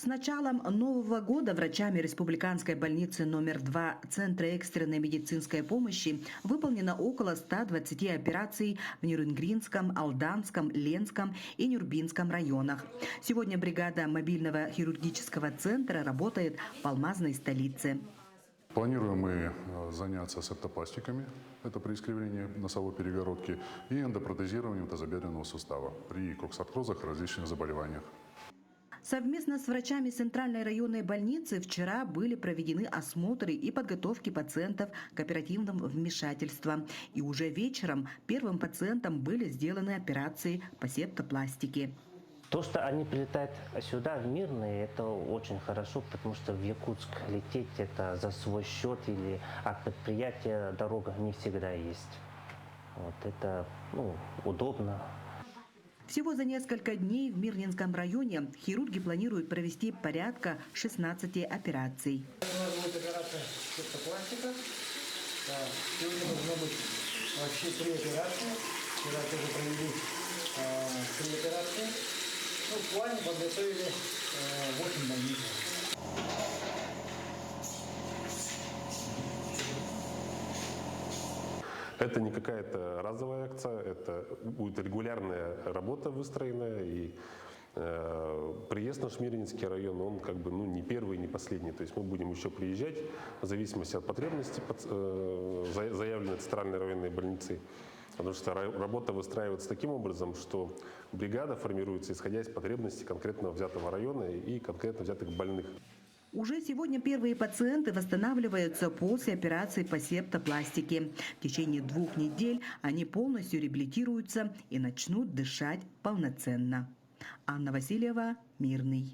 С началом нового года врачами Республиканской больницы номер 2 Центра экстренной медицинской помощи выполнено около 120 операций в Нюрнгринском, Алданском, Ленском и Нюрбинском районах. Сегодня бригада мобильного хирургического центра работает в алмазной столице. Планируем мы заняться септопластиками, это при искривлении носовой перегородки, и эндопротезированием тазобедренного сустава при коксартрозах и различных заболеваниях. Совместно с врачами Центральной районной больницы вчера были проведены осмотры и подготовки пациентов к оперативным вмешательствам. И уже вечером первым пациентам были сделаны операции по септопластике. То, что они прилетают сюда, в Мирный, это очень хорошо, потому что в Якутск лететь это за свой счет или от предприятия дорога не всегда есть. Вот это удобно. Всего за несколько дней в Мирнинском районе хирурги планируют провести порядка 16 операций. У нас будет операция септопластика. Сегодня должно быть вообще 3 операции. Вчера тоже провели 3 операции. В плане подготовили 8 больниц. Это не какая-то разовая акция, это будет регулярная работа выстроенная. И приезд в наш Мирнинский район, он не первый, не последний. То есть мы будем еще приезжать в зависимости от потребностей, заявленной Центральной районной больницей. Потому что работа выстраивается таким образом, что бригада формируется исходя из потребностей конкретно взятого района и конкретно взятых больных. Уже сегодня первые пациенты восстанавливаются после операции по септопластике. В течение 2 недель они полностью реабилитируются и начнут дышать полноценно. Анна Васильева, Мирный.